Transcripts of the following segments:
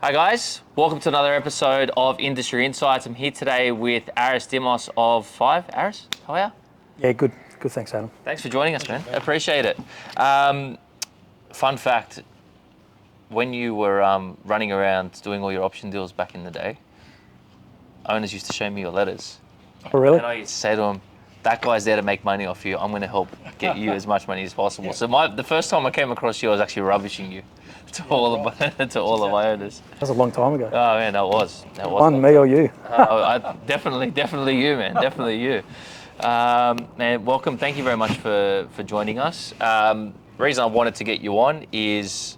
Hi guys, welcome to another episode of Industry Insights. I'm here today with Aris Dimos of FYVE. Aris, how are you? Yeah, good. Good, thanks, Adam. Thanks for joining us, man. Appreciate it. Fun fact, when you were running around doing all your option deals back in the day, owners used to show me your letters. Oh, really? And I used to say to them, that guy's there to make money off you. I'm going to help get you as much money as possible. So the first time I came across you, I was actually rubbishing you to all of my owners. That was a long time ago. Oh man, that was. One, me or you? Definitely you, man. Definitely you. And welcome. Thank you very much for joining us. The reason I wanted to get you on is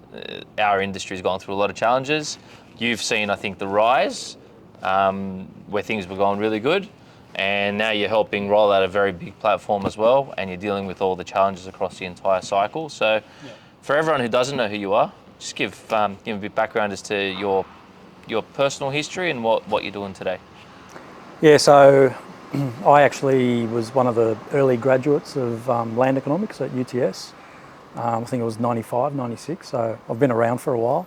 our industry has gone through a lot of challenges. You've seen, I think, the rise where things were going really good, and now you're helping roll out a very big platform as well, and you're dealing with all the challenges across the entire cycle. So, for everyone who doesn't know who you are, just give a bit of background as to your personal history and what you're doing today. Yeah, so I actually was one of the early graduates of land economics at UTS. I think it was 95, 96, so I've been around for a while.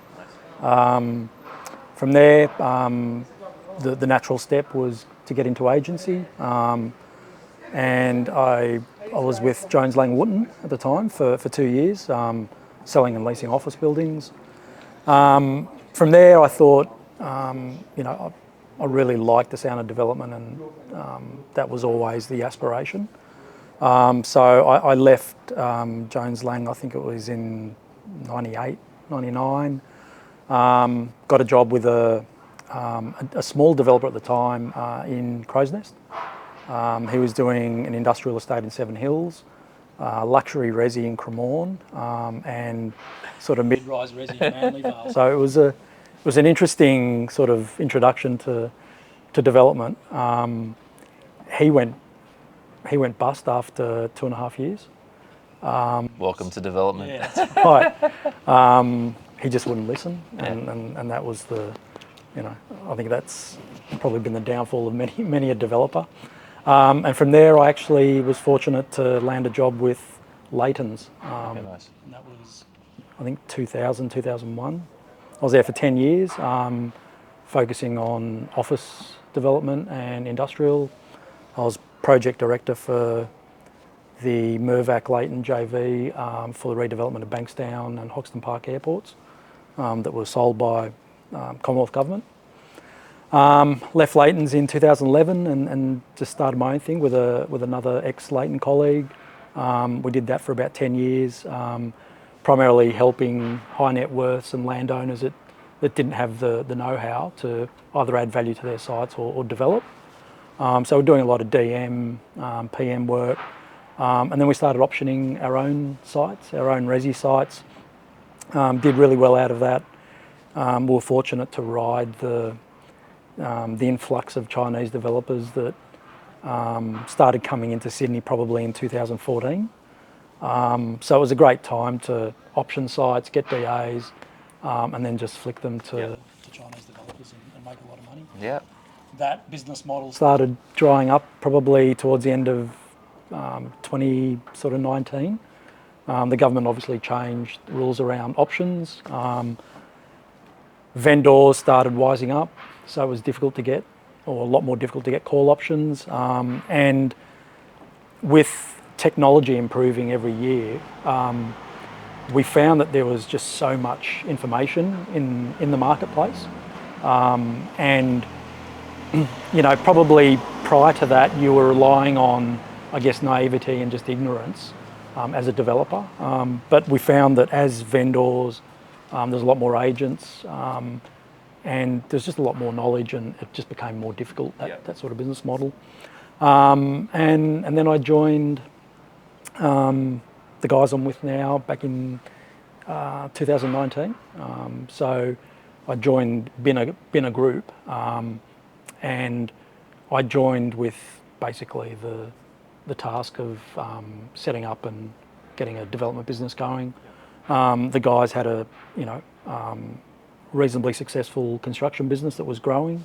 From there, the natural step was to get into agency, and I was with Jones Lang Wooten at the time for 2 years, selling and leasing office buildings. From there, I thought, I really liked the sound of development, and that was always the aspiration. So I left Jones Lang, I think it was in 98, 99. Got a job with a small developer at the time in Crow's Nest. He was doing an industrial estate in Seven Hills, luxury resi in Cremorne, and sort of mid-rise resi in Manly Vale. So it was an interesting sort of introduction to development. He went bust after 2.5 years. Welcome to development. Yeah, that's right. He just wouldn't listen, and that was I think that's probably been the downfall of many a developer. And from there, I actually was fortunate to land a job with Leighton's. Nice. And that was, I think, 2000, 2001. I was there for 10 years, focusing on office development and industrial. I was project director for the Mirvac Leighton JV for the redevelopment of Bankstown and Hoxton Park airports that were sold by Commonwealth Government. Left Leighton's in 2011 and just started my own thing with another ex-Leighton colleague. We did that for about 10 years, primarily helping high net worths and landowners that didn't have the know-how to either add value to their sites or develop. So we're doing a lot of DM, PM work, and then we started optioning our own sites, our own resi sites. Did really well out of that. We were fortunate to ride the influx of Chinese developers that started coming into Sydney probably in 2014. So it was a great time to option sites, get DAs, and then just flick them to Chinese developers and make a lot of money. Yeah. That business model started drying up probably towards the end of 2019. The government obviously changed the rules around options. Vendors started wising up, so it was difficult to get, or a lot more difficult to get call options. And with technology improving every year, we found that there was just so much information in the marketplace. And probably prior to that, you were relying on, I guess, naivety and just ignorance as a developer. But we found that as vendors, there's a lot more agents, and there's just a lot more knowledge, and it just became more difficult, that sort of business model. And then I joined the guys I'm with now back in 2019. So I joined Binner Group, and I joined with basically the task of setting up and getting a development business going. The guys had a reasonably successful construction business that was growing.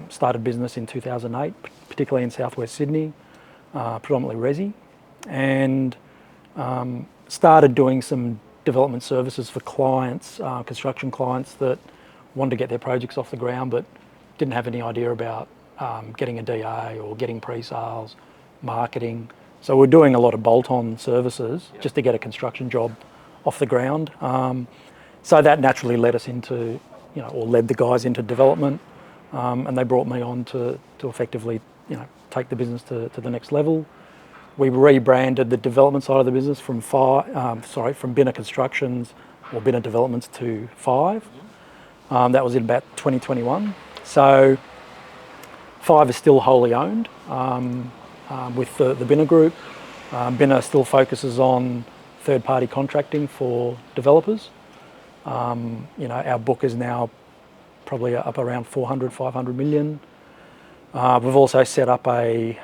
Started business in 2008, particularly in southwest Sydney, predominantly resi, and started doing some development services for clients, construction clients that wanted to get their projects off the ground, but didn't have any idea about getting a DA or getting pre-sales, marketing. So we're doing a lot of bolt-on services just to get a construction job off the ground. So that naturally led us into, or led the guys into development, and they brought me on to effectively, take the business to the next level. We rebranded the development side of the business from Binner Constructions or Binner Developments to FYVE. That was in about 2021. So FYVE is still wholly owned with the Binner Group. Binner still focuses on third-party contracting for developers. Our book is now probably up around 400, 500 million. We've also set up a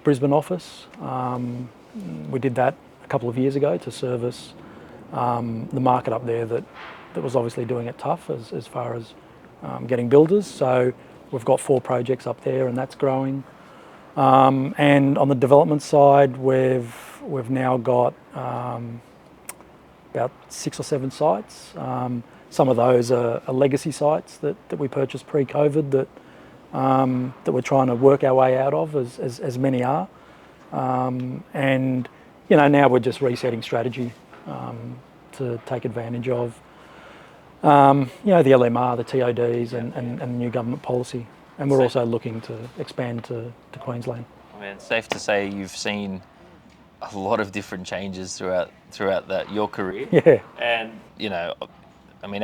Brisbane office. We did that a couple of years ago to service the market up there that was obviously doing it tough as far as getting builders. So we've got 4 projects up there, and that's growing. And on the development side, we've now got about 6 or 7 sites. Some of those are legacy sites that we purchased pre-COVID that we're trying to work our way out of, as many are. And now we're just resetting strategy to take advantage of the LMR, the TODs, and new government policy. And we're also looking to expand to Queensland. I mean, it's safe to say you've seen a lot of different changes throughout your career. Yeah. And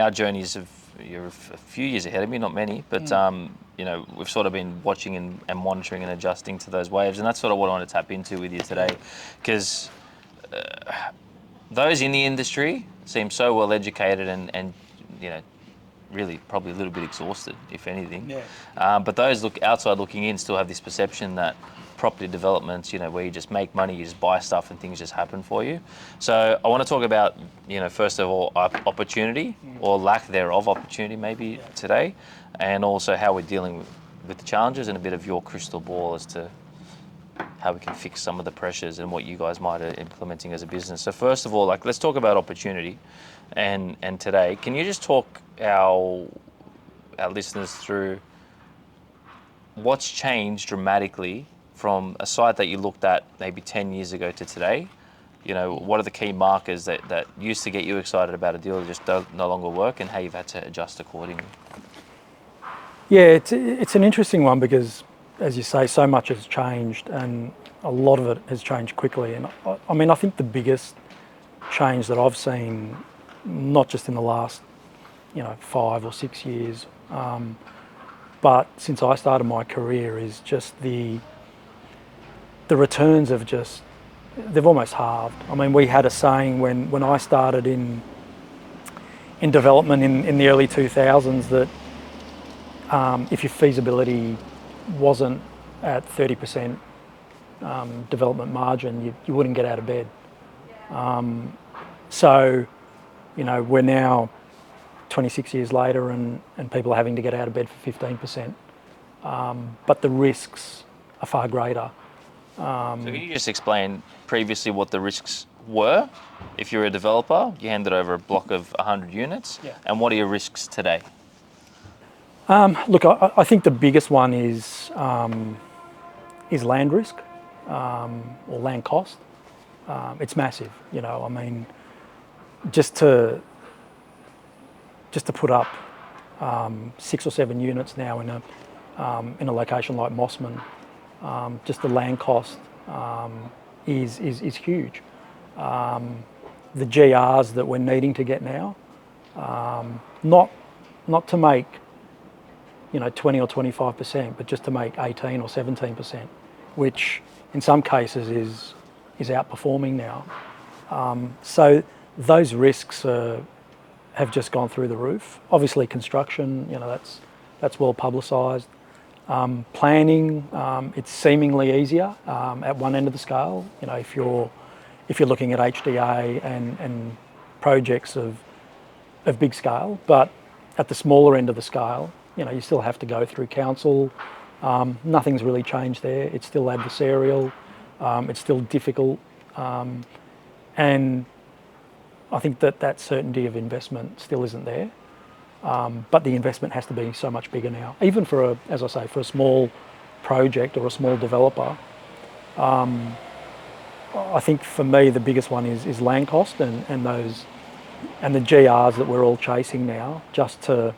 our journeys you're a few years ahead of me, not many, but we've sort of been watching and monitoring and adjusting to those waves, and that's sort of what I want to tap into with you today, because those in the industry seem so well educated and really probably a little bit exhausted, if anything. Yeah. But those outside looking in still have this perception that property developments, where you just make money, you just buy stuff and things just happen for you. So I want to talk about, first of all, opportunity or lack thereof opportunity maybe today, and also how we're dealing with the challenges and a bit of your crystal ball as to how we can fix some of the pressures and what you guys might are implementing as a business. So first of all, let's talk about opportunity and today. Can you just talk our listeners through what's changed dramatically from a site that you looked at maybe 10 years ago to today? What are the key markers that used to get you excited about a deal that just no longer work, and how you've had to adjust accordingly? Yeah, it's an interesting one because, as you say, so much has changed, and a lot of it has changed quickly. And I think the biggest change that I've seen, not just in the last 5 or 6 years, but since I started my career, is just the returns they've almost halved. I mean, we had a saying when I started in development in the early 2000s that if your feasibility wasn't at 30% development margin, you wouldn't get out of bed. So we're now 26 years later and people are having to get out of bed for 15%. But the risks are far greater. So can you just explain previously what the risks were? If you're a developer, you handed over a block of 100 units, and what are your risks today? Look, I think the biggest one is land risk or land cost. It's massive, just to put up 6 or 7 units now in a location like Mossman. Just the land cost is huge. The GRs that we're needing to get now, not to make 20 or 25%, but just to make 18 or 17%, which in some cases is outperforming now. So those risks have just gone through the roof. Obviously, construction, that's well publicised. Planning, it's seemingly easier at one end of the scale. If you're looking at HDA and projects of big scale, but at the smaller end of the scale, you still have to go through council. Nothing's really changed there. It's still adversarial. It's still difficult, and I think that certainty of investment still isn't there. But the investment has to be so much bigger now. Even for as I say, for a small project or a small developer, I think for me the biggest one is land cost and the GRs that we're all chasing now. Just to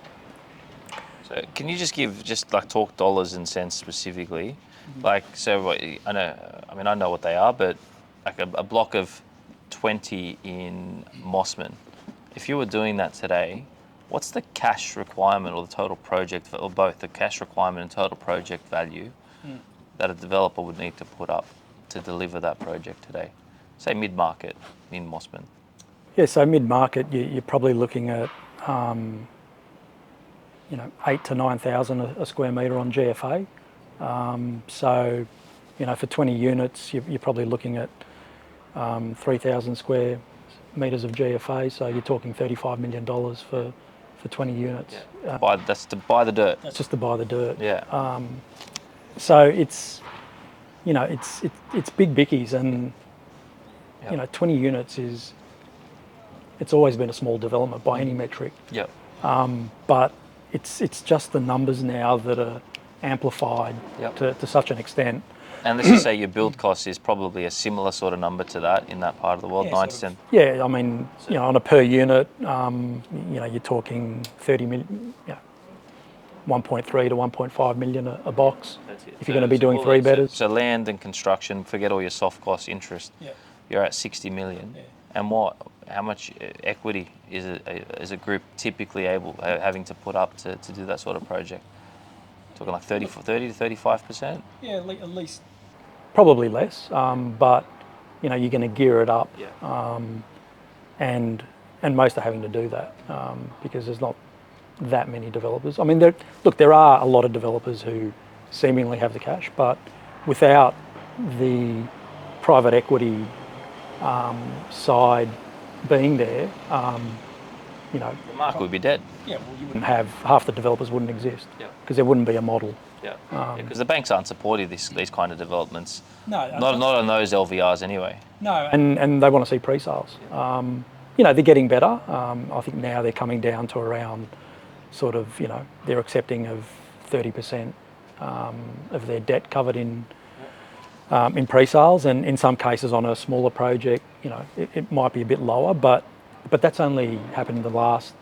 So can you just like talk dollars and cents specifically? Like, so I know what they are, but like a block of 20 in Mossman, if you were doing that today, what's the cash requirement or the total project, or both the cash requirement and total project value that a developer would need to put up to deliver that project today? Say mid-market in Mossman. yeah, so mid-market, you're probably looking at 8 to 9,000 a square metre on GFA. So, for 20 units, you're probably looking at 3,000 square metres of GFA. So you're talking $35 million for 20 units. Yeah. That's to buy the dirt. That's just to buy the dirt. Yeah. So it's big bickies, and 20 units it's always been a small development by any metric. Yep. But it's just the numbers now that are amplified to such an extent. And let's just say your build cost is probably a similar sort of number to that in that part of the world, Yeah, 9 to 10. Yeah, I mean, on a per unit, you're talking 30 million, 1.3 to 1.5 million a box. That's it. If you're going to be doing three bedders. So land and construction, forget all your soft cost interest. Yeah. You're at 60 million. Yeah. And how much equity is a group typically having to put up to do that sort of project? Talking like 30 to 35%? Yeah, at least. Probably less, but you're going to gear it up, and most are having to do that because there's not that many developers. I mean, there are a lot of developers who seemingly have the cash, but without the private equity side being there, The market would be dead. Yeah, well, you wouldn't have half the developers wouldn't exist because there wouldn't be a model. Yeah, because the banks aren't supportive of these kind of developments. No, not on those LVRs anyway. No, and they want to see pre-sales. They're getting better. I think now they're coming down to around sort of, they're accepting of 30% of their debt covered in pre-sales, and in some cases on a smaller project, it might be a bit lower, but that's only happened in the last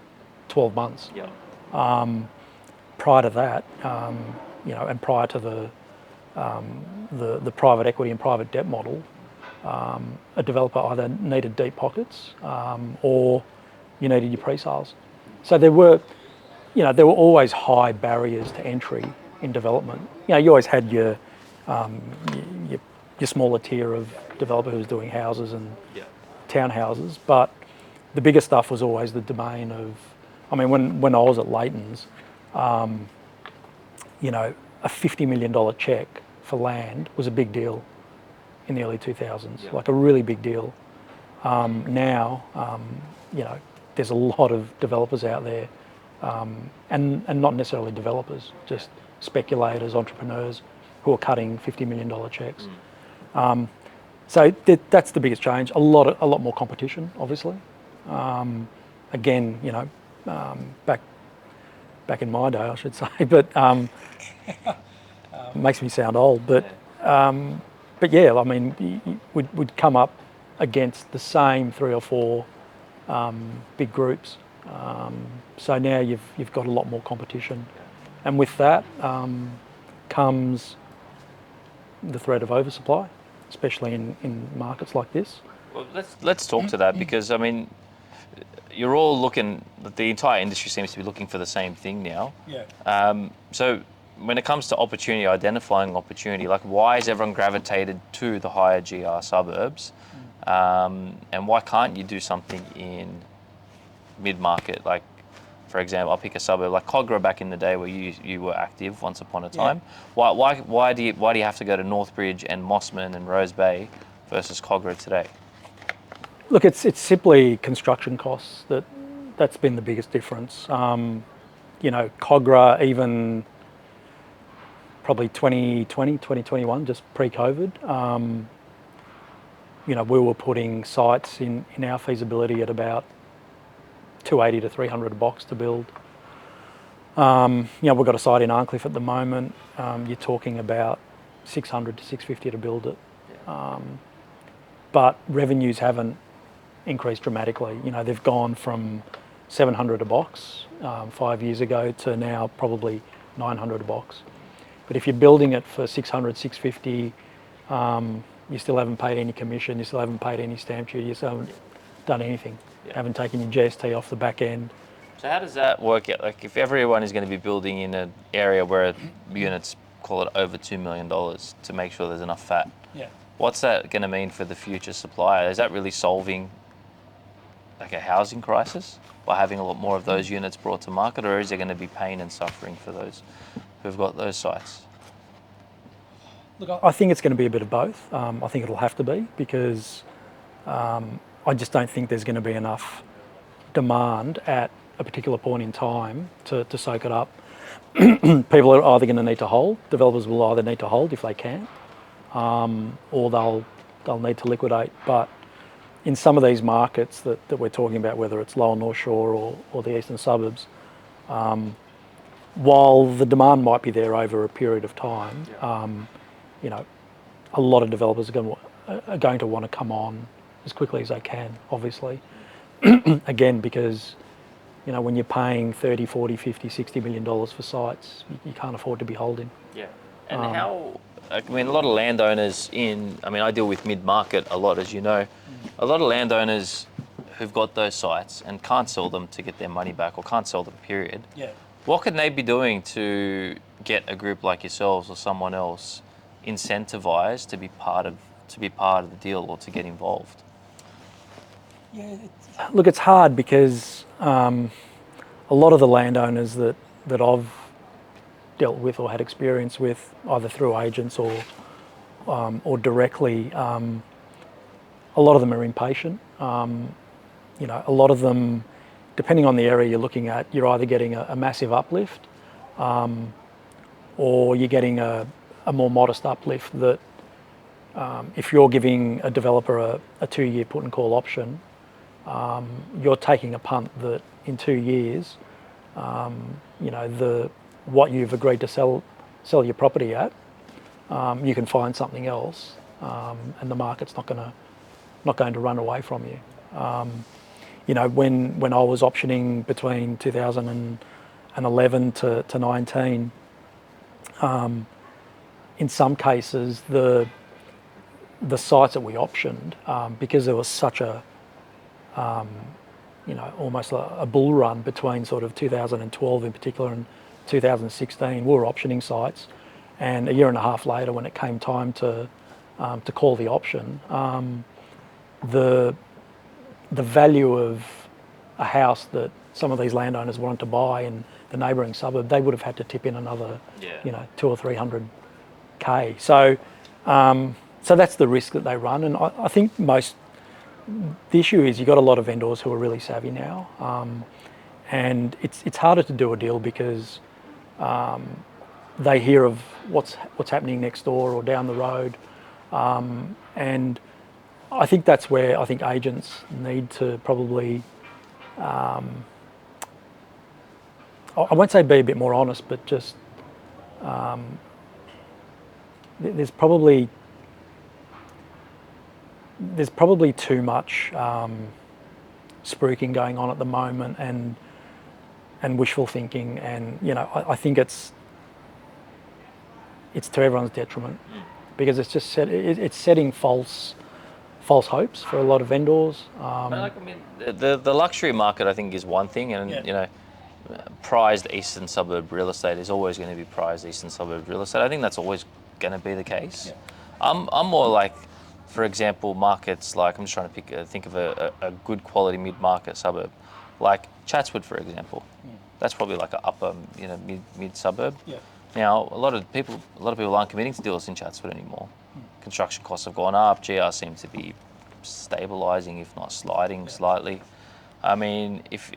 12 months. Yeah. Prior to that, and prior to the private equity and private debt model, a developer either needed deep pockets or you needed your pre-sales. So there were always high barriers to entry in development. You always had your smaller tier of developer who was doing houses and townhouses, but the bigger stuff was always the domain of, when I was at Leighton's, a $50 million check for land was a big deal in the early 2000s, like a really big deal. Now, there's a lot of developers out there, and not necessarily developers, just speculators, entrepreneurs who are cutting $50 million checks. So that's the biggest change. A lot more competition, obviously. Again, back in my day, I should say, but makes me sound old. But yeah, we'd come up against the same 3 or 4 big groups. So now you've got a lot more competition, and with that comes the threat of oversupply, especially in markets like this. Well, let's talk to that, because you're all looking. The entire industry seems to be looking for the same thing now. Yeah. So when it comes to opportunity, identifying opportunity, like why is everyone gravitated to the higher GR suburbs, and why can't you do something in mid-market? Like, for example, I'll pick a suburb like Cogra back in the day where you were active once upon a time. Yeah. Why do you have to go to Northbridge and Mossman and Rose Bay versus Cogra today? Look, it's simply construction costs that's been the biggest difference. Cogra, even probably 2020, 2021, just pre-COVID, we were putting sites in our feasibility at about 280 to 300 a box to build. We've got a site in Arncliffe at the moment. You're talking about 600 to 650 to build it. But revenues haven't increased dramatically. They've gone from 700 a box 5 years ago to now probably 900 a box. But if you're building it for 600, 650, you still haven't paid any commission, you still haven't paid any stamp duty, you still haven't done anything. Haven't taken your GST off the back end. So how does that work out? Like if everyone is going to be building in an area where units, call it over $2 million to make sure there's enough fat, what's that going to mean for the future supplier? Is that really solving like a housing crisis by having a lot more of those units brought to market, or is there going to be pain and suffering for those who've got those sites? Look, I think it's going to be a bit of both. I think it'll have to be because I just don't think there's going to be enough demand at a particular point in time to soak it up. People are either going to need to hold, developers will either need to hold if they can, or they'll need to liquidate. But in some of these markets that we're talking about, whether it's Lower North Shore or the eastern suburbs, while the demand might be there over a period of time, a lot of developers are going to want to come on as quickly as they can, obviously. Again, because when you're paying 30, 40, 50, 60 million dollars for sites, you can't afford to be holding. Yeah. And a lot of landowners I deal with mid-market a lot, as you know. A lot of landowners who've got those sites and can't sell them to get their money back, or can't sell them, period. Yeah. What could they be doing to get a group like yourselves or someone else incentivized to be part of the deal or to get involved? Yeah. Look, it's hard because a lot of the landowners that I've dealt with or had experience with, either through agents or directly, a lot of them are impatient. A lot of them, depending on the area you're looking at, you're either getting a massive uplift, or you're getting a more modest uplift that if you're giving a developer a 2-year put and call option, you're taking a punt that in 2 years, what you've agreed to sell your property at, you can find something else, and the market's not going to run away from you. When I was optioning between 2011 to 19, in some cases the sites that we optioned, because there was such a almost a bull run between sort of 2012 in particular and 2016, we were optioning sites, and a year and a half later, when it came time to call the option, the value of a house that some of these landowners wanted to buy in the neighbouring suburb, they would have had to tip in another, 200 or 300K. So that's the risk that they run, and I think the issue is you've got a lot of vendors who are really savvy now, and it's harder to do a deal because they hear of what's happening next door or down the road, and I think that's where I think agents need to probably, I won't say be a bit more honest, but just there's probably too much spruiking going on at the moment, and wishful thinking, and I think it's to everyone's detriment, because it's just it's setting false hopes for a lot of vendors. The luxury market, I think, is one thing, and prized eastern suburb real estate is always going to be prized eastern suburb real estate. I think that's always going to be the case. Yeah. I'm more like, for example, markets like, I'm just trying to think of a good quality mid-market suburb, like Chatswood, for example. Yeah. That's probably like an upper, mid suburb. Yeah. Now, a lot of people aren't committing to deals in Chatswood anymore. Construction costs have gone up. GR seems to be stabilising, if not sliding slightly. I mean, if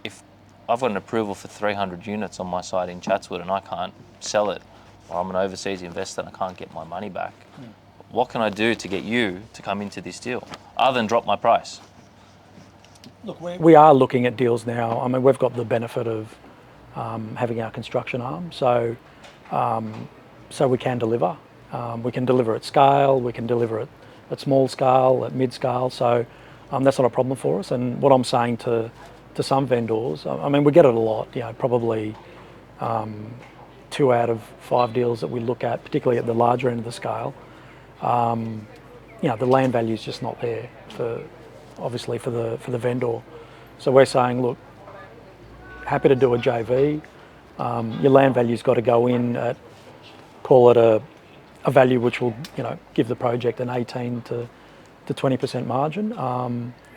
I've got an approval for 300 units on my site in Chatswood and I can't sell it, or I'm an overseas investor and I can't get my money back, what can I do to get you to come into this deal, other than drop my price? Look, we are looking at deals now. I mean, we've got the benefit of having our construction arm. So we can deliver. We can deliver at scale, we can deliver at small scale, at mid scale. So that's not a problem for us. And what I'm saying to some vendors, I mean, we get it a lot, probably 2 out of 5 deals that we look at, particularly at the larger end of the scale, the land value is just not there obviously for the vendor. So we're saying, look, happy to do a JV. Your land value's got to go in at, call it a value which will, give the project an 18 to 20% margin,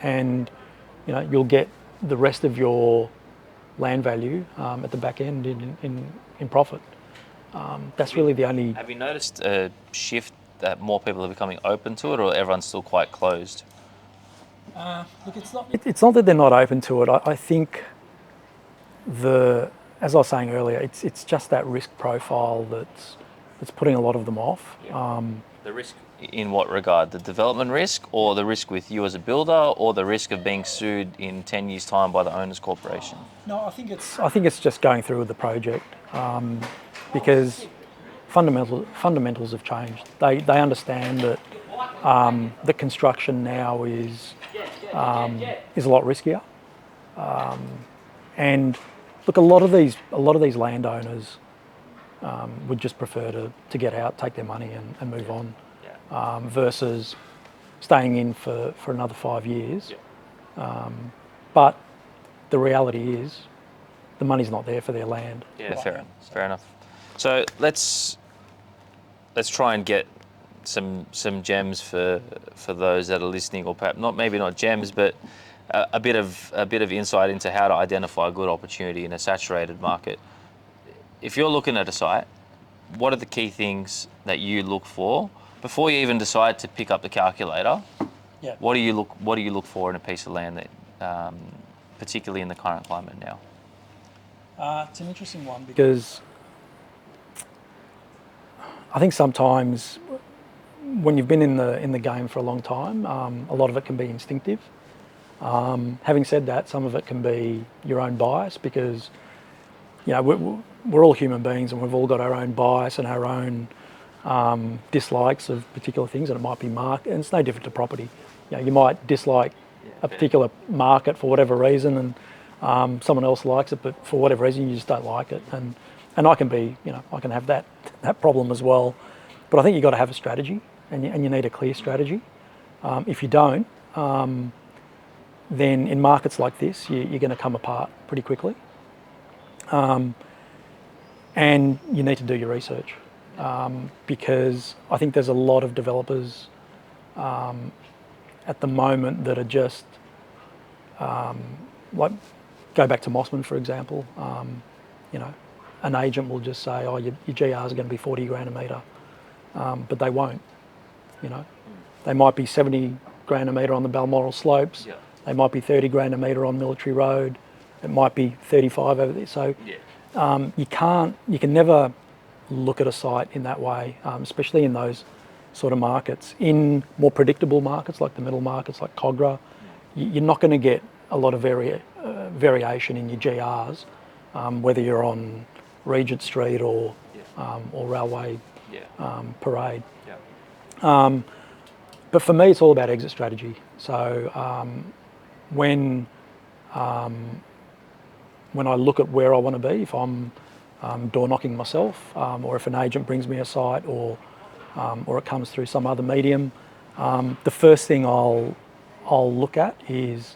and you'll get the rest of your land value at the back end in profit. That's really the only. Have you noticed a shift that more people are becoming open to it, or everyone's still quite closed? Look, it's not that they're not open to it. I think as I was saying earlier, it's just that risk profile that's putting a lot of them off. Yeah. The risk in what regard? The development risk, or the risk with you as a builder, or the risk of being sued in 10 years' time by the owners' corporation? No, I think it's just going through with the project, because fundamentals have changed. They understand that the construction now is a lot riskier, and look, a lot of these landowners would just prefer to get out, take their money and move on, versus staying in for another 5 years. But the reality is the money's not there for their land. Yeah, fair enough. So let's try and get some gems for those that are listening, or perhaps maybe not gems, but a bit of insight into how to identify a good opportunity in a saturated market. If you're looking at a site, what are the key things that you look for before you even decide to pick up the calculator? Yeah. What do you look for in a piece of land that, particularly in the current climate now? It's an interesting one, because I think sometimes when you've been in the game for a long time, a lot of it can be instinctive. Having said that, some of it can be your own bias, because we're all human beings and we've all got our own bias and our own dislikes of particular things, and it might be market, and it's no different to property. You might dislike a particular market for whatever reason, and someone else likes it, but for whatever reason you just don't like it. And I can be, I can have that problem as well. But I think you've got to have a strategy, and you need a clear strategy. If you don't, then in markets like this, you're going to come apart pretty quickly. And you need to do your research, because I think there's a lot of developers at the moment that are just, like, go back to Mossman, for example. An agent will just say, oh, your GRs are going to be 40 grand a metre, but they won't. They might be 70 grand a metre on the Balmoral slopes. Yeah. They might be 30 grand a metre on Military Road. It might be 35 over there. So you can never look at a site in that way, especially in those sort of markets. In more predictable markets like the middle markets, like Cogra, you're not going to get a lot of variation in your GRs, whether you're on Regent Street or Railway Parade. Yeah. But for me, it's all about exit strategy. So when I look at where I want to be, if I'm door knocking myself, or if an agent brings me a site, or it comes through some other medium, the first thing I'll look at is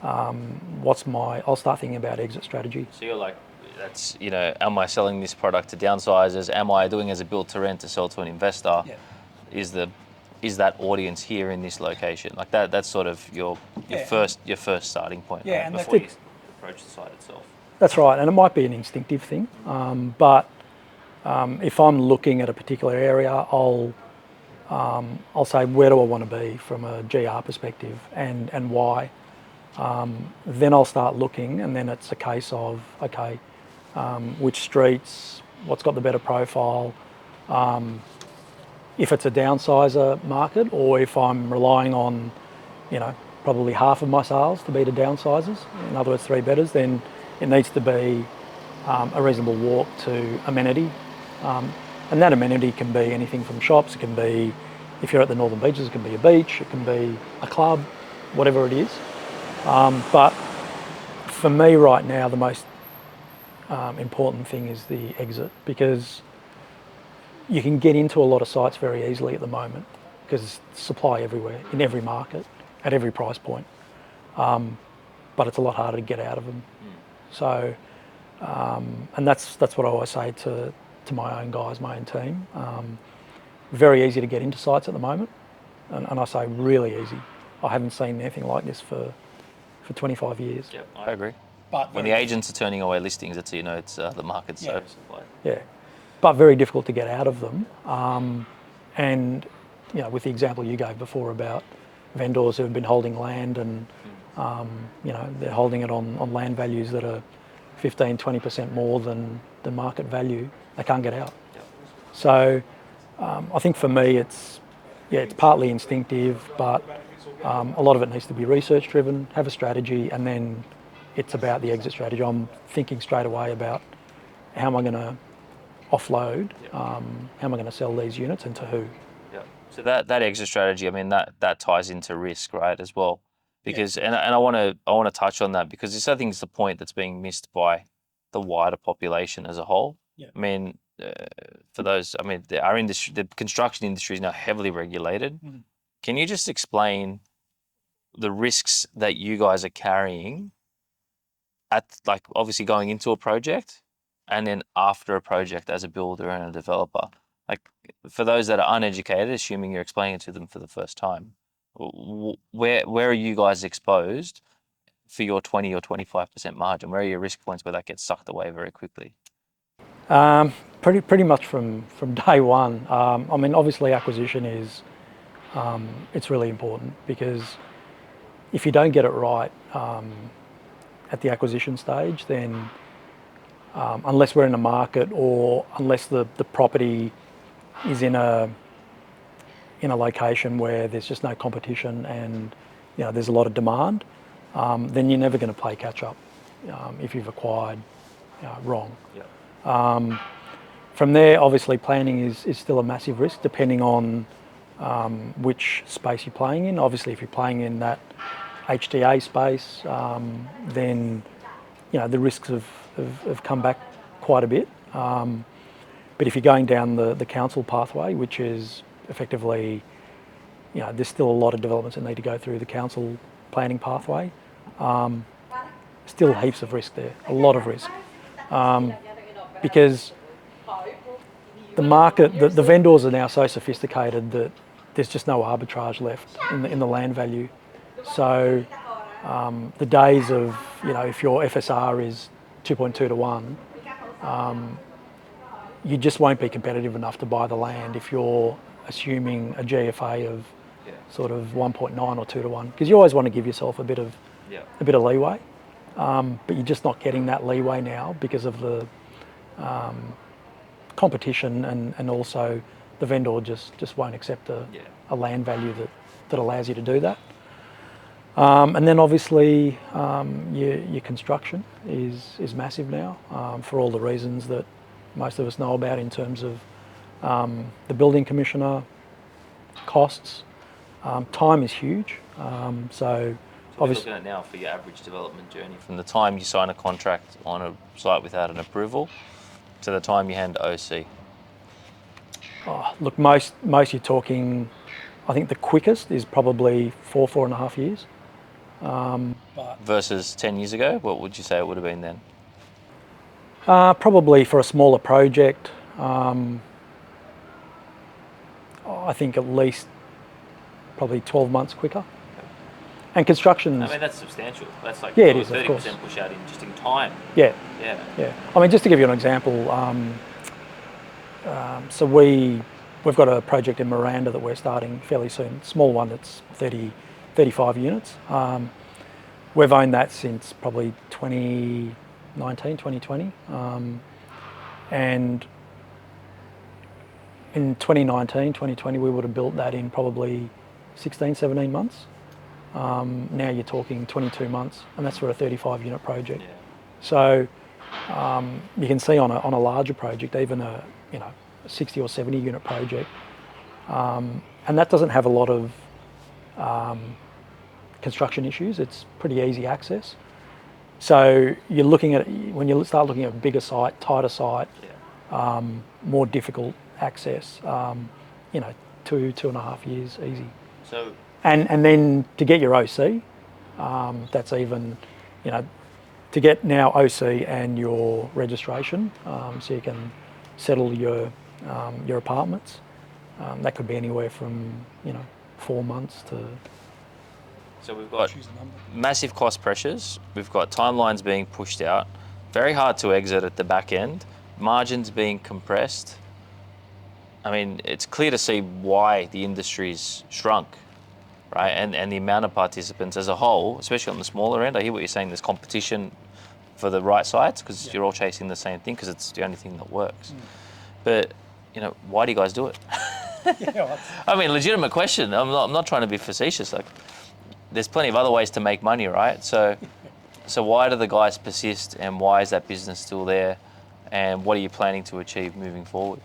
I'll start thinking about exit strategy. So you're like, that's, am I selling this product to downsizers? Am I doing as a build to rent to sell to an investor? Yeah. Is that audience here in this location? Like that's sort of your first starting point, yeah, right? And before you approach the site itself. That's right, and it might be an instinctive thing, but if I'm looking at a particular area, I'll say, where do I want to be from a GR perspective, and why? Then I'll start looking, and then it's a case of, okay, which streets, what's got the better profile, if it's a downsizer market, or if I'm relying on, probably half of my sales to be to downsizers, in other words, 3 bedders, then it needs to be a reasonable walk to amenity. And that amenity can be anything from shops, it can be, if you're at the Northern Beaches, it can be a beach, it can be a club, whatever it is. But for me right now, the most important thing is the exit, because you can get into a lot of sites very easily at the moment because there's supply everywhere, in every market, at every price point. But it's a lot harder to get out of them. So, and that's what I always say to my own guys, my own team. Very easy to get into sites at the moment, and I say really easy. I haven't seen anything like this for 25 years. Yep, I agree. But when the agents are turning away listings, it's the market's so supplied. Yeah, but very difficult to get out of them. And with the example you gave before about vendors who have been holding land and they're holding it on land values that are 15, 20% more than the market value, they can't get out. Yep. So I think for me it's partly instinctive, but a lot of it needs to be research driven, have a strategy, and then it's about the exit strategy. I'm thinking straight away about how am I going to offload, how am I going to sell these units and to who. Yeah. So that exit strategy, I mean, that ties into risk, right, as well. Because and I want to touch on that because this I think is the point that's being missed by the wider population as a whole. Yeah. I mean, for those, I mean, our industry, the construction industry is now heavily regulated. Mm-hmm. Can you just explain the risks that you guys are carrying at, like, obviously going into a project and then after a project as a builder and a developer? Like, for those that are uneducated, assuming you're explaining it to them for the first time, where are you guys exposed for your 20 or 25% margin? Where are your risk points where that gets sucked away very quickly? Pretty much from day one. I mean, obviously acquisition is it's really important because if you don't get it right at the acquisition stage, then unless we're in a market or unless the property is in a location where there's just no competition and there's a lot of demand, then you're never going to play catch up if you've acquired wrong. Yep. From there, obviously planning is still a massive risk depending on which space you're playing in. Obviously if you're playing in that HTA space, then the risks have come back quite a bit. But if you're going down the council pathway, which is effectively, there's still a lot of developments that need to go through the council planning pathway. Still heaps of risk there, a lot of risk. Because the market, the vendors are now so sophisticated that there's just no arbitrage left in the land value. So the days of, if your FSR is 2.2 to 1, you just won't be competitive enough to buy the land if you're assuming a GFA of sort of 1.9 or 2 to 1, because you always want to give yourself a bit of leeway, but you're just not getting that leeway now because of the competition and also the vendor just won't accept a land value that allows you to do that. And then obviously your construction is massive now for all the reasons that most of us know about in terms of the building commissioner, costs, time is huge. So we're looking at now for your average development journey from the time you sign a contract on a site without an approval to the time you hand OC. Look, most you're talking, I think the quickest is probably 4.5 years. Versus 10 years ago, what would you say it would have been then? Probably for a smaller project, I think at least probably 12 months quicker. And construction. I mean, that's substantial. That's like it is, 30% push out in just in time. Yeah. Yeah. I mean, just to give you an example, so we've got a project in Miranda that we're starting fairly soon. Small one that's 35 units. We've owned that since probably 2019, 2020. And in 2019, 2020, we would have built that in probably 16, 17 months. Now you're talking 22 months, and that's for a 35 unit project. Yeah. So you can see on a larger project, even a 60 or 70 unit project, and that doesn't have a lot of construction issues. It's pretty easy access. So you're looking at, when you start looking at a bigger site, tighter site, more difficult access, 2.5 years easy. So, and then to get your OC, that's even, to get now OC and your registration, so you can settle your apartments. That could be anywhere from 4 months to. So we've got massive cost pressures. We've got timelines being pushed out. Very hard to exit at the back end. Margins being compressed. I mean, it's clear to see why the industry's shrunk, right? And the amount of participants as a whole, especially on the smaller end. I hear what you're saying. There's competition for the right sites because you're all chasing the same thing because it's the only thing that works. But why do you guys do it? I mean, legitimate question. I'm not trying to be facetious. Like, there's plenty of other ways to make money, right? So why do the guys persist, and why is that business still there? And what are you planning to achieve moving forward?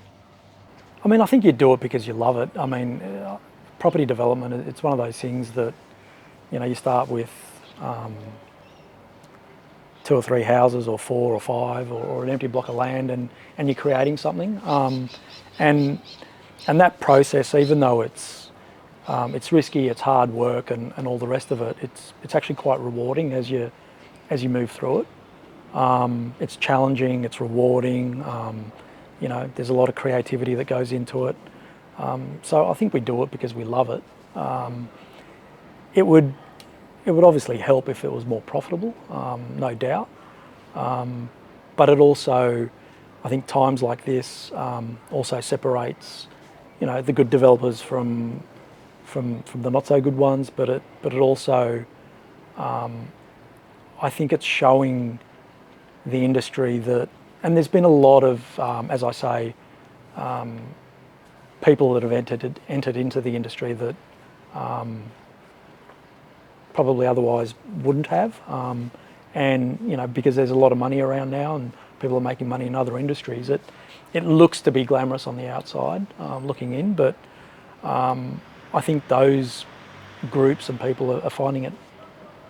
I mean, I think you do it because you love it. I mean, property development, it's one of those things that, you start with 2 or 3 houses or 4 or 5 or an empty block of land, and you're creating something. And that process, even though it's risky, it's hard work and all the rest of it, it's actually quite rewarding as you move through it. It's challenging, it's rewarding. There's a lot of creativity that goes into it. So I think we do it because we love it. It would obviously help if it was more profitable, no doubt. But it also, I think times like this also separates, the good developers from the not so good ones. But it also, I think it's showing the industry that, and there's been a lot of, as I say, people that have entered into the industry that probably otherwise wouldn't have, and because there's a lot of money around now and people are making money in other industries, it looks to be glamorous on the outside, looking in, but I think those groups and people are finding it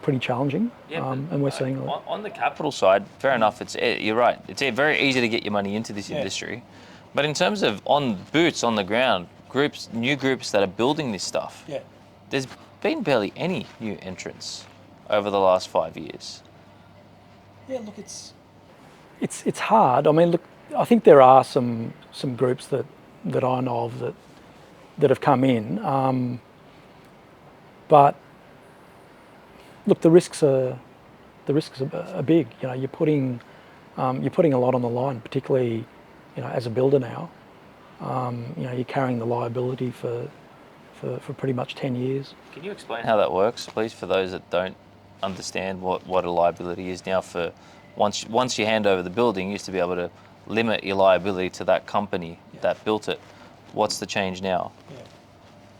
pretty challenging, and we're seeing it. On the capital side, fair enough. You're right. It's very easy to get your money into this industry, but in terms of boots on the ground, new groups that are building this stuff, there's been barely any new entrants over the last 5 years. Yeah, look, it's hard. I mean, look, I think there are some groups that I know of that have come in, but look, the risks are big. You're putting a lot on the line, particularly as a builder now. You're carrying the liability for pretty much 10 years. Can you explain how that works, please, for those that don't understand what a liability is now? For once you hand over the building, you used to be able to limit your liability to that company that built it. What's the change now? Yeah.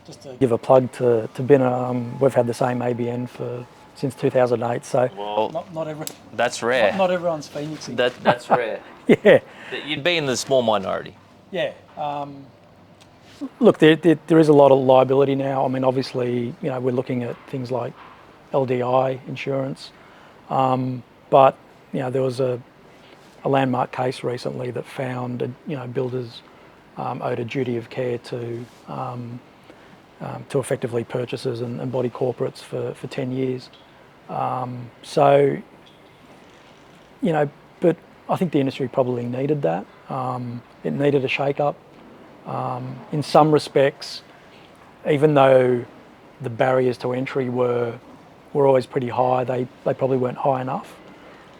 Just to give a plug to Binna, we've had the same ABN since 2008. So not every. That's rare. Not everyone's phoenixing. That's rare. Yeah. You'd be in the small minority. Yeah. Look, there is a lot of liability now. I mean, obviously, we're looking at things like LDI insurance, but there was a landmark case recently that found builders owed a duty of care to effectively purchasers and body corporates for 10 years. So, but I think the industry probably needed that. It needed a shake-up. In some respects, even though the barriers to entry were always pretty high, they probably weren't high enough,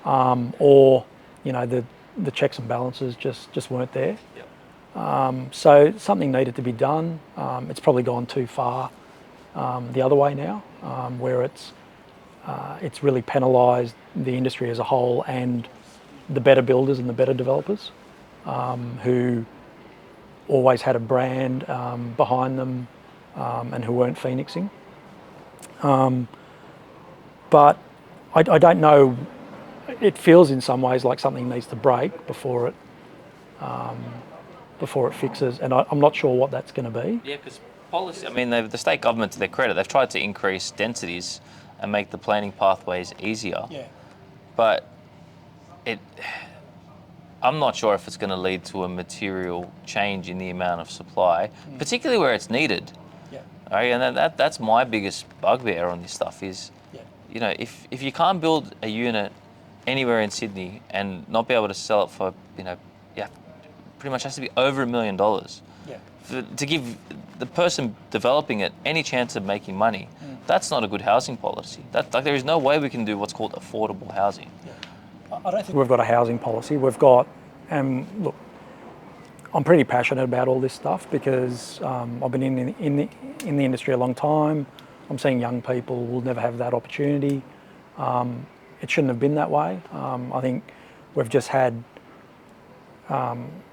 or the checks and balances just weren't there. Yep. So something needed to be done. It's probably gone too far the other way now, where it's really penalised the industry as a whole and the better builders and the better developers who always had a brand behind them and who weren't phoenixing. But I don't know it feels in some ways like something needs to break before it fixes, and I'm not sure what that's going to be. Yeah, because policy, I mean, the state government, to their credit, they've tried to increase densities and make the planning pathways easier. Yeah. But I'm not sure if it's going to lead to a material change in the amount of supply, particularly where it's needed. Yeah. Right? And that's my biggest bugbear on this stuff is, you know, if you can't build a unit anywhere in Sydney and not be able to sell it for, you know, pretty much has to be over $1 million. Yeah. To give the person developing it any chance of making money, that's not a good housing policy. There is no way we can do what's called affordable housing. Yeah. I don't think we've got a housing policy. We've got, look, I'm pretty passionate about all this stuff because I've been in the industry a long time. I'm seeing young people will never have that opportunity. It shouldn't have been that way. I think we've just had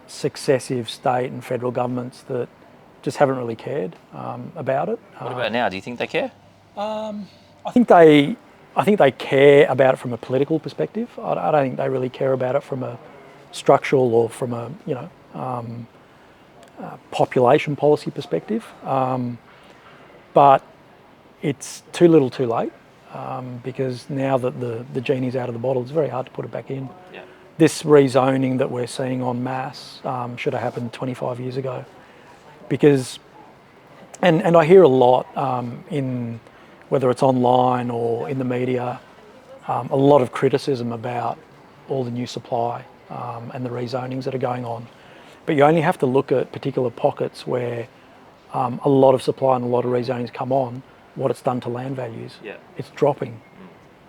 successive state and federal governments that just haven't really cared about it. What about now? Do you think they care? I think they care about it from a political perspective. I don't think they really care about it from a structural or from a population policy perspective. But it's too little, too late, because now that the genie's out of the bottle, it's very hard to put it back in. Yeah. This rezoning that we're seeing en masse should have happened 25 years ago, because, and I hear a lot in, whether it's online or in the media, a lot of criticism about all the new supply and the rezonings that are going on. But you only have to look at particular pockets where a lot of supply and a lot of rezonings come on, what it's done to land values. Yeah. It's dropping.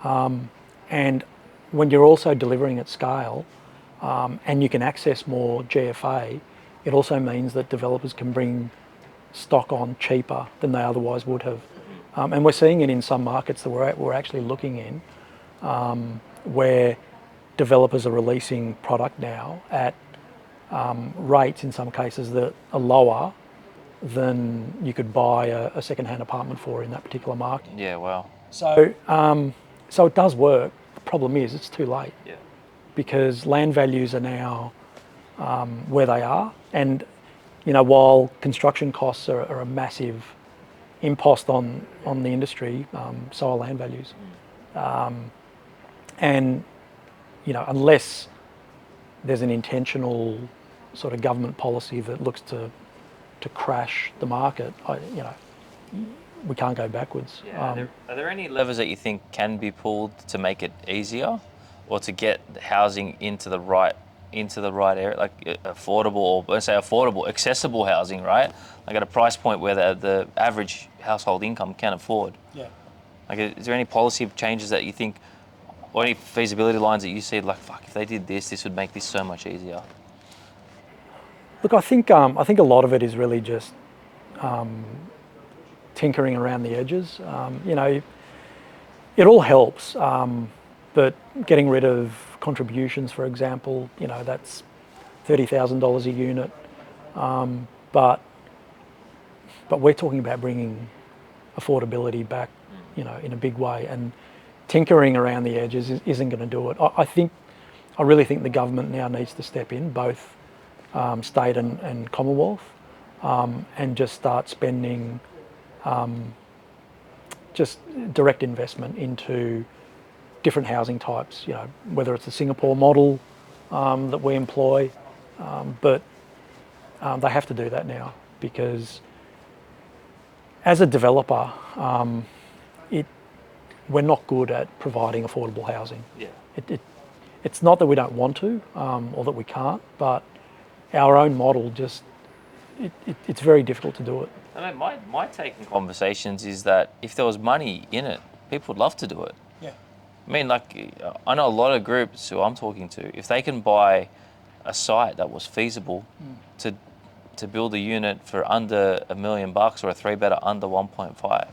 And when you're also delivering at scale and you can access more GFA, it also means that developers can bring stock on cheaper than they otherwise would have. And we're seeing it in some markets that we're actually looking in, where developers are releasing product now at rates in some cases that are lower than you could buy a second-hand apartment for in that particular market. Yeah, wow. So it does work. The problem is it's too late. Yeah. Because land values are now where they are, and you know, while construction costs are a massive impost on the industry, so are land values. And you know, unless there's an intentional sort of government policy that looks to crash the market, we can't go backwards. Yeah. Are there any levers that you think can be pulled to make it easier, or to get housing into the right area, like affordable, or let's say affordable, accessible housing, right? Like at a price point where the average household income can afford. Yeah. Like, is there any policy changes that you think, or any feasibility lines that you see, like, fuck, if they did this would make this so much easier? Look, I think a lot of it is really just tinkering around the edges. You know, it all helps, but getting rid of contributions, for example, you know, that's $30,000 a unit. But we're talking about bringing affordability back, you know, in a big way, and tinkering around the edges isn't going to do it. I really think the government now needs to step in, both state and Commonwealth, and just start spending just direct investment into different housing types, you know, whether it's the Singapore model that we employ, but they have to do that now, because as a developer, we're not good at providing affordable housing. Yeah. It's not that we don't want to or that we can't, but our own model just, it's very difficult to do it. I mean, my take in conversations is that if there was money in it, people would love to do it. Yeah. I mean, like, I know a lot of groups who I'm talking to, if they can buy a site that was feasible to build a unit for under $1 million or a 3-bedder under 1.5,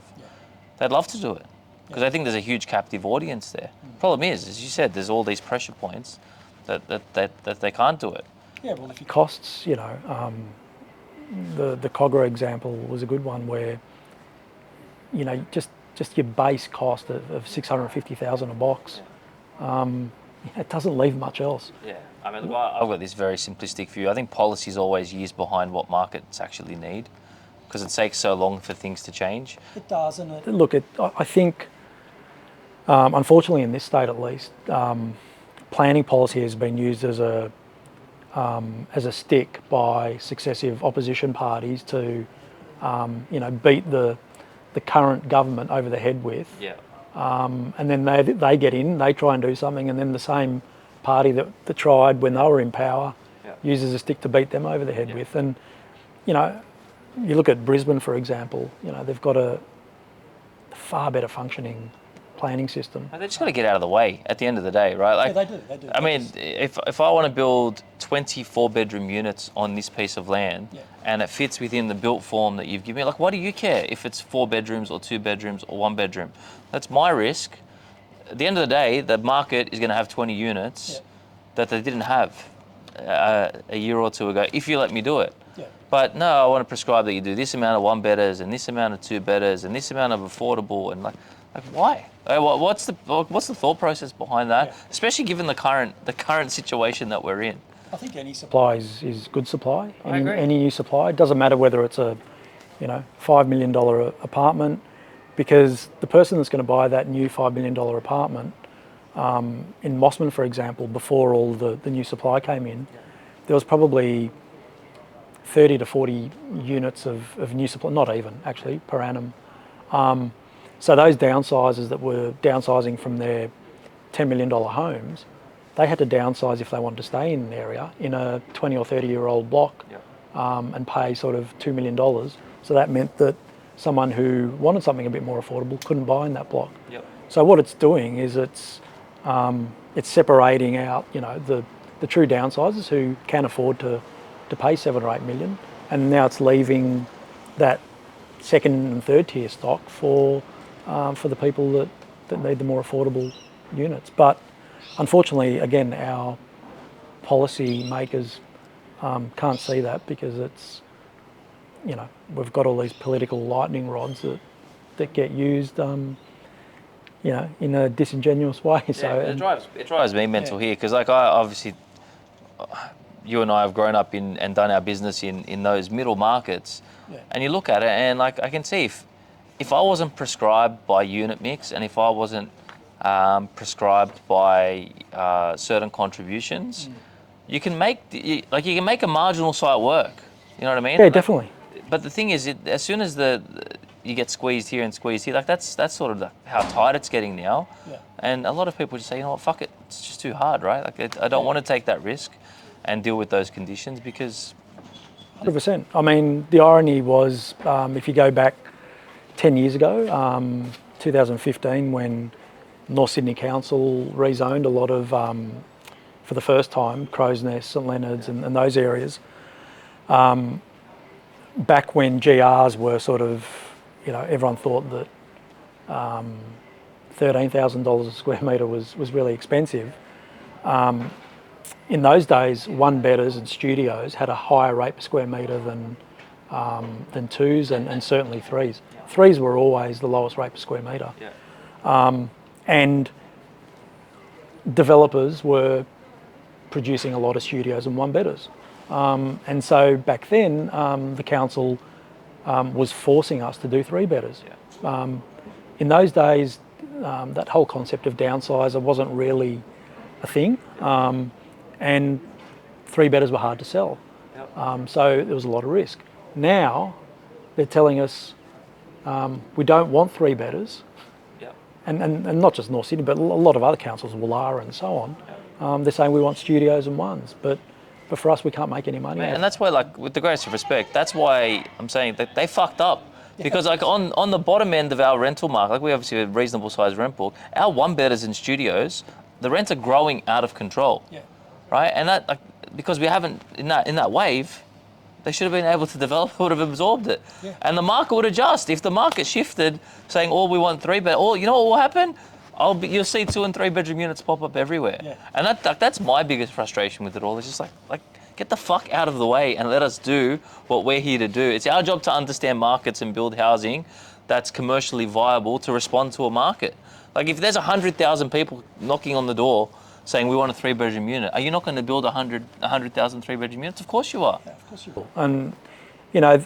they'd love to do it, because I think there's a huge captive audience there. Problem is, as you said, there's all these pressure points that they can't do it. Yeah, well, if it costs, you know, the Cogra example was a good one, where, you know, just your base cost of $650,000 a box, it doesn't leave much else. Yeah, I mean, look, I've got this very simplistic view. I think policy is always years behind what markets actually need, because it takes so long for things to change. It does, and look, I think, unfortunately, in this state at least, planning policy has been used as a stick by successive opposition parties to, beat the current government over the head with. Yeah. And then they get in, they try and do something, and then the same party that tried when they were in power uses a stick to beat them over the head with. And, you look at Brisbane, for example, they've got a far better functioning planning system. They just got to get out of the way at the end of the day, right? Like, they do. I mean, if I want to build 24 bedroom units on this piece of land and it fits within the built form that you've given me, like, what do you care if it's 4 bedrooms or 2 bedrooms or 1 bedroom? That's my risk. At the end of the day, the market is going to have 20 units that they didn't have a year or two ago, if you let me do it. But no, I want to prescribe that you do this amount of 1 bedders and this amount of 2 bedders and this amount of affordable, and like why? What's the thought process behind that? Especially given the current situation that we're in. I think any supply is good supply. I agree. Any new supply. It doesn't matter whether it's a, $5 million apartment, because the person that's going to buy that new $5 million apartment in Mossman, for example, before all the new supply came in, there was probably 30 to 40 units of new supply, not even actually, per annum. So those downsizers that were downsizing from their $10 million homes, they had to downsize if they wanted to stay in an area in a 20 or 30-year-old block and pay sort of $2 million. So that meant that someone who wanted something a bit more affordable couldn't buy in that block. So what it's doing is it's separating out, the true downsizers who can afford to pay 7 or 8 million, and now it's leaving that second and third tier stock for the people that need the more affordable units. But unfortunately, again, our policy makers can't see that, because it's, we've got all these political lightning rods that get used, in a disingenuous way. So it drives me mental here, because like I obviously, you and I have grown up in and done our business in those middle markets, and you look at it and like I can see if I wasn't prescribed by unit mix, and if I wasn't prescribed by certain contributions, you can make a marginal site work. You know what I mean? Yeah, definitely. But the thing is, as soon as you get squeezed here and squeezed here, like that's sort of how tight it's getting now. And a lot of people just say, you know what, fuck it, it's just too hard, right? Like I don't want to take that risk and deal with those conditions, because 100%. I mean, the irony was, if you go back 10 years ago, 2015, when North Sydney Council rezoned a lot of, for the first time, Crow's Nest, St Leonard's and those areas, back when GRs were sort of, everyone thought that $13,000 a square metre was really expensive. In those days, 1 bedders and studios had a higher rate per square metre than 2s and certainly 3s. 3s were always the lowest rate per square metre. And developers were producing a lot of studios and 1 bedders. And so back then, the council was forcing us to do 3 bedders. In those days, that whole concept of downsizer wasn't really a thing. And 3 bedders were hard to sell. So there was a lot of risk. Now they're telling us we don't want 3 bedders. And not just North Sydney, but a lot of other councils, Woollahra and so on. They're saying we want studios and 1s, but for us, we can't make any money. And that's why, like, with the greatest of respect, that's why I'm saying that they fucked up. Because like on the bottom end of our rental market, like we obviously have a reasonable sized rent book, our 1 bedders in studios, the rents are growing out of control. Right? And that, like, because we haven't, in that wave, they should have been able to develop, would have absorbed it. And the market would adjust. If the market shifted, saying, oh, we want 3 bed, you know what will happen? You'll see 2 and 3 bedroom units pop up everywhere. And that's my biggest frustration with it all. It's just like get the fuck out of the way and let us do what we're here to do. It's our job to understand markets and build housing that's commercially viable to respond to a market. Like if there's 100,000 people knocking on the door saying we want a 3-bedroom unit. Are you not going to build 100,000 3-bedroom units? Of course you are. Yeah, of course you will. And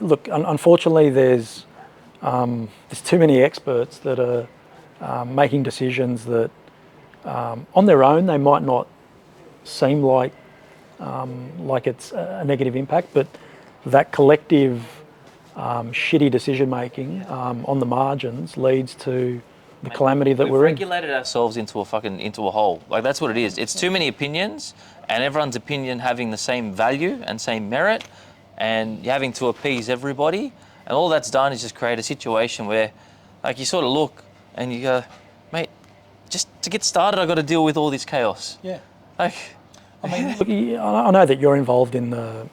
look, unfortunately, there's too many experts that are making decisions that, on their own, they might not seem like it's a negative impact, but that collective shitty decision making on the margins leads to the calamity that we're in. We've regulated ourselves into a hole. Like, that's what it is. It's too many opinions, and everyone's opinion having the same value and same merit, and you're having to appease everybody. And all that's done is just create a situation where, like, you sort of look and you go, mate, just to get started, I've got to deal with all this chaos. Yeah. Like, I mean, look, I know that you're involved in the,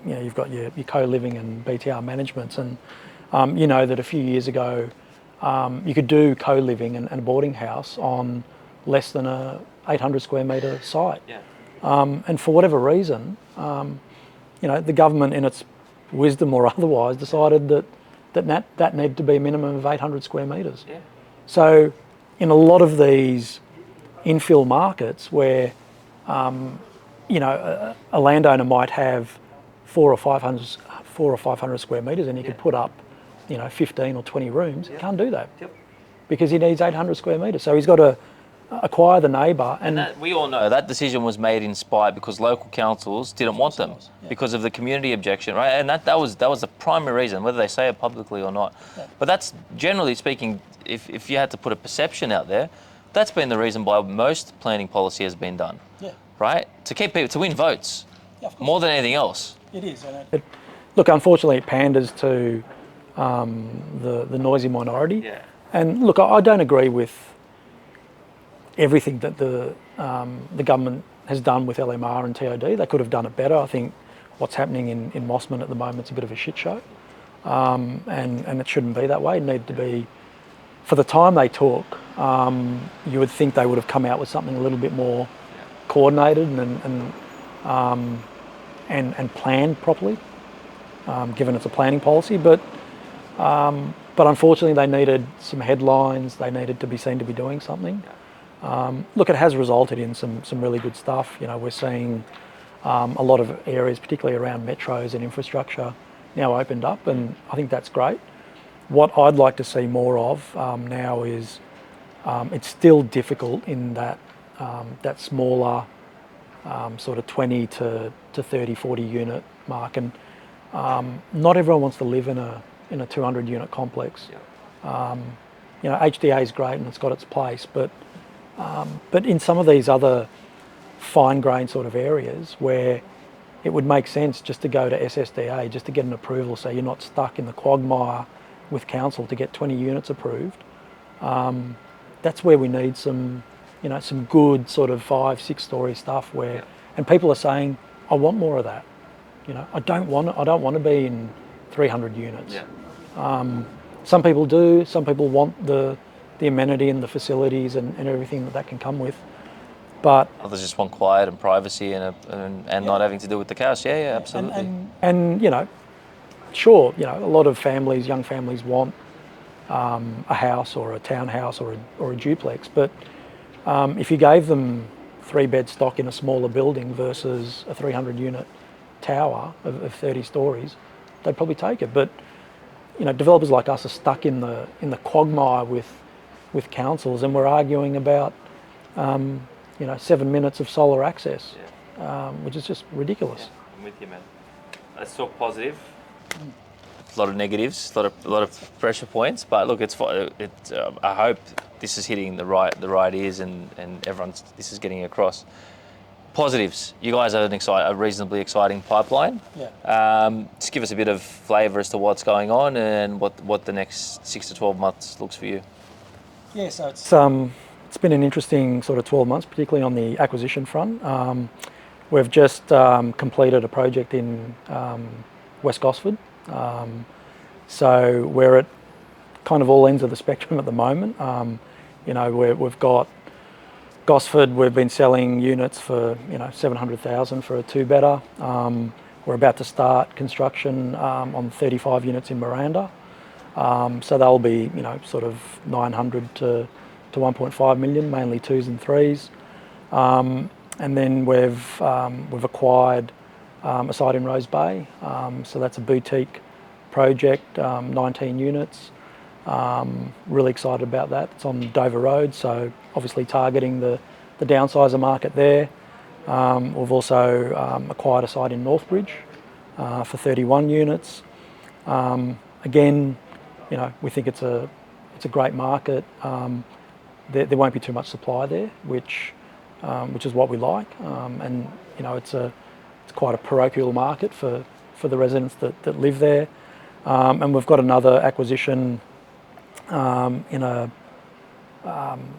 you've got your co-living and BTR managements, and you know that a few years ago you could do co-living and a boarding house on less than a 800 square metre site. yeah. And for whatever reason, the government, in its wisdom or otherwise, decided that needed to be a minimum of 800 square metres. Yeah. So in a lot of these infill markets where a landowner might have 400 or 500 square metres, and he could put up 15 or 20 rooms. He can't do that because he needs 800 square metres. So he's got to acquire the neighbour. And that, we all know that decision was made in spite because local councils didn't want them because of the community objection, right? And that was the primary reason, whether they say it publicly or not. Yeah. But that's, generally speaking, if you had to put a perception out there, that's been the reason why most planning policy has been done. Yeah. Right? To keep people, to win votes. Yeah, of course. More than anything else. It is. Look, unfortunately, it panders to the noisy minority. Yeah. And look, I don't agree with everything that the government has done with LMR and TOD. They could have done it better. I think what's happening in Mossman at the moment is a bit of a shit show. And it shouldn't be that way. It needed to be, for the time they took, you would think they would have come out with something a little bit more coordinated and planned properly, given it's a planning policy. But unfortunately, they needed some headlines. They needed to be seen to be doing something. Look, it has resulted in some really good stuff. We're seeing a lot of areas, particularly around metros and infrastructure, now opened up, and I think that's great. What I'd like to see more of now is it's still difficult in that smaller sort of 20 to 30, 40 unit mark, and not everyone wants to live in a 200 unit complex. HDA is great and it's got its place, but in some of these other fine-grained sort of areas where it would make sense just to go to SSDA, just to get an approval so you're not stuck in the quagmire with council to get 20 units approved, that's where we need some good sort of 5-6 story stuff where, and people are saying, I want more of that. I don't want to be in 300 units. Some people do. Some people want the amenity and the facilities and everything that can come with. But others just want quiet and privacy and not having to do with the chaos. Yeah, absolutely. And sure, a lot of families, young families, want a house or a townhouse or a duplex. But if you gave them 3-bed stock in a smaller building versus a 300 unit tower of 30 stories, they'd probably take it. But developers like us are stuck in the quagmire with councils, and we're arguing about 7 minutes of solar access, which is just ridiculous. Yeah, I'm with you, man. Let's talk positive. A lot of negatives, a lot of pressure points, but look, I hope this is hitting the right ears and this is getting across. Positives. You guys have a reasonably exciting pipeline. Just give us a bit of flavour as to what's going on and what the next 6 to 12 months looks for you. Yeah, so it's been an interesting sort of 12 months, particularly on the acquisition front. We've just completed a project in West Gosford. So we're at kind of all ends of the spectrum at the moment. We've got Gosford, we've been selling units for 700,000 for a 2-bedder. We're about to start construction on 35 units in Miranda. So they'll be sort of 900 to 1.5 million, mainly 2s and 3s. And then we've acquired a site in Rose Bay. So that's a boutique project, 19 units. Really excited about that. It's on Dover Road, so obviously targeting the downsizer market there. We've also acquired a site in Northbridge for 31 units. Again, you know, we think it's a great market. There won't be too much supply there, which is what we like. And you know, it's quite a parochial market for the residents that live there. And we've got another acquisition in a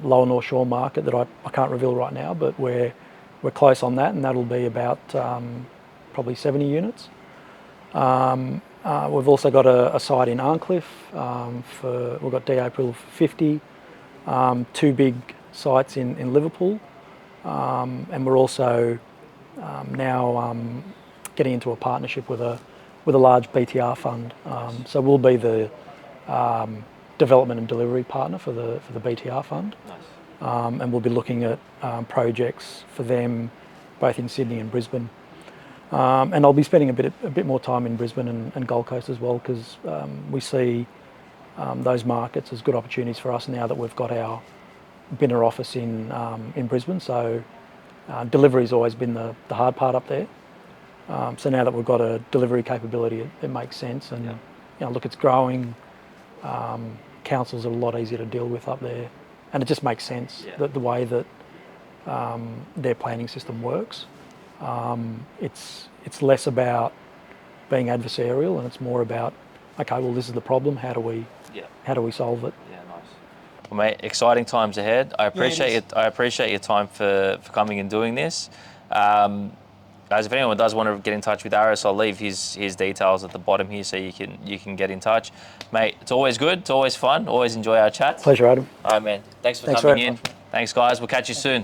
lower North Shore market that I can't reveal right now, but we're close on that, and that'll be about probably 70 units. We've also got a site in Arncliffe we've got DA approval for 50, 2 big sites in Liverpool, and we're also now getting into a partnership with a large BTR fund. So we'll be the development and delivery partner for the BTR fund. Nice. And we'll be looking at projects for them both in Sydney and Brisbane. And I'll be spending a bit more time in Brisbane and Gold Coast as well, because we see those markets as good opportunities for us now that we've got our Binner office in Brisbane. So delivery's always been the hard part up there. So now that we've got a delivery capability, it makes sense. And you know, look, it's growing. Councils are a lot easier to deal with up there, and it just makes sense that the way that their planning system works. It's less about being adversarial, and it's more about, okay, well, this is the problem. How do we solve it? Yeah, nice. Well, mate, exciting times ahead. I appreciate your time for coming and doing this. Guys, if anyone does want to get in touch with Aris, I'll leave his details at the bottom here so you can get in touch. Mate, it's always good, it's always fun, always enjoy our chats. Pleasure, Adam. All right, man. Thanks for coming in. Much. Thanks, guys. We'll catch you soon.